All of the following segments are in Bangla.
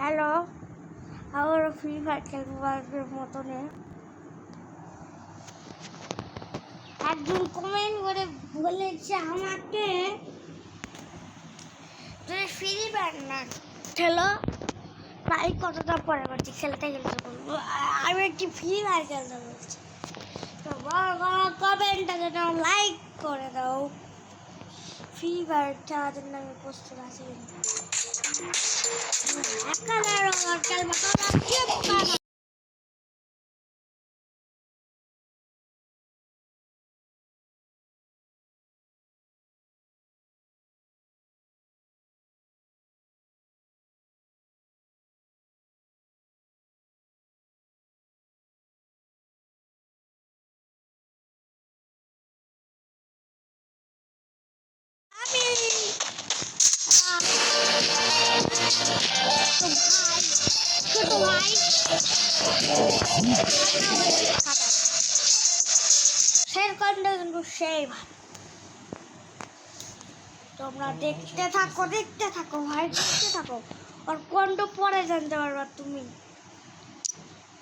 হ্যালো, আবারও ফ্রি ফায়ার খেলবো আগের মতনে। একজন কমেন্ট করে বলেছে আমাকে, যদি ফ্রি ফায়ার না খেলো ভাই কতটা পরে বলছি খেলতে বলবো। আমি একটি ফ্রি ফায়ার খেলতে বলছি, তো কমেন্টটা যেন লাইক করে দাও। ফ্রি ফায়ার খেলার জন্য আমি প্রস্তুত আছি। তোমরা দেখতে থাকো ভাই, দেখতে থাকো। আর কোনটা পরে জানতে পারবা তুমি।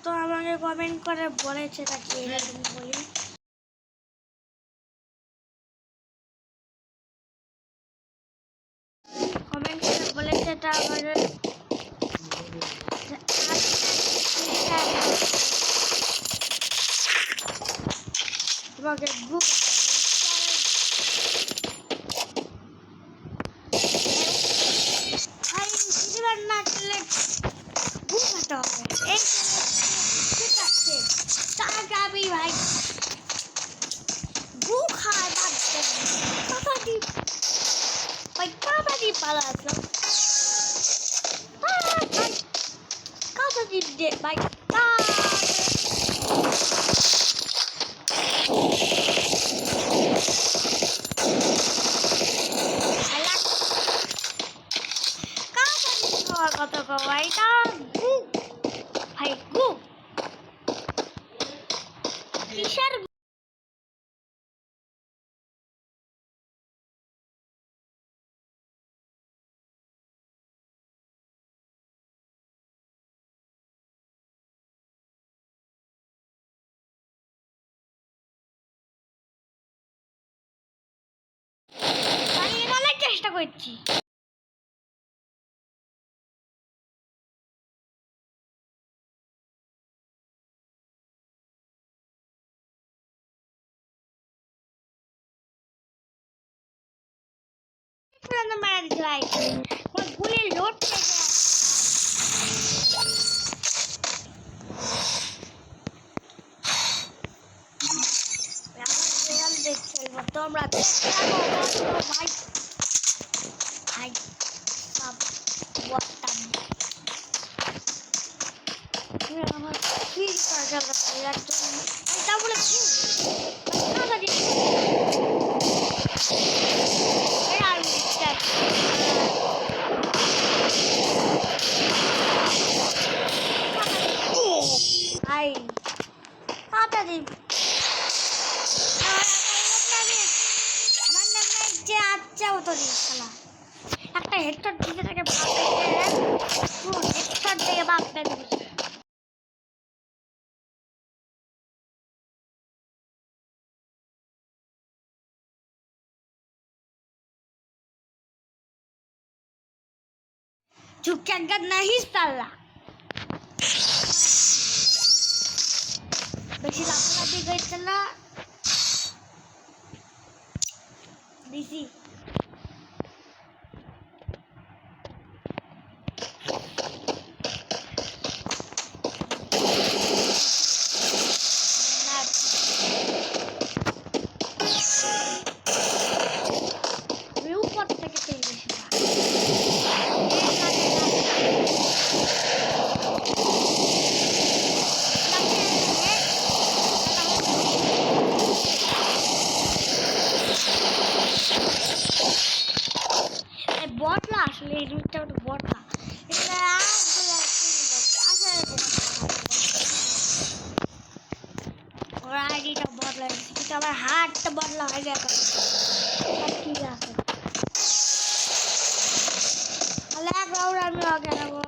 তো আমাকে কমেন্ট করে বলেছে নাকি এরকম বলি। কমেন্ট করে বলেছে এটা আমাদের তোমাকে বুক না খেলে বুক হাতে হবে। এই ঠিক আছে, তাকে আমি ভাই বুক হাত কাবাডি ভাই, কাবাডি পালাতো কাবাডি দে ভাই। কত ভাই না ভাই গু কিসের চেষ্টা করছি। মারা দিতে ভাই, গুলির লোড খেলবো। তোমরা ভাই ভাই আমার ফ্রি ফায়ার এটা বলে একটা হেডশট দিতে থাকে হেডশট দিয়ে বাপ পেয়ে দিচ্ছে। झुकेगा नहीं साला। बेसी लाफालाफी करছে না দিছি। বটলা আসলে এই রুটটা একটু বটলা। ওর আইডিটা বদলা কিন্তু আমার হাতটা বদলা হয়ে যায়। ঠিক আছে, তাহলে এক রাউন্ড আমি আগে নেবো।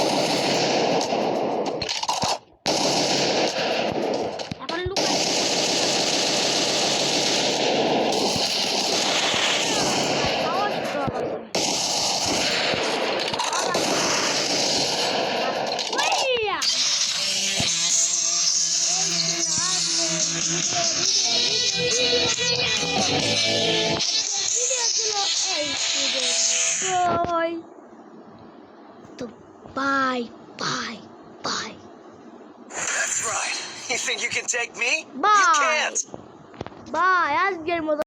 তো bye bye bye That's right. You think you can take me? You bye can't. Bye আজকের মতো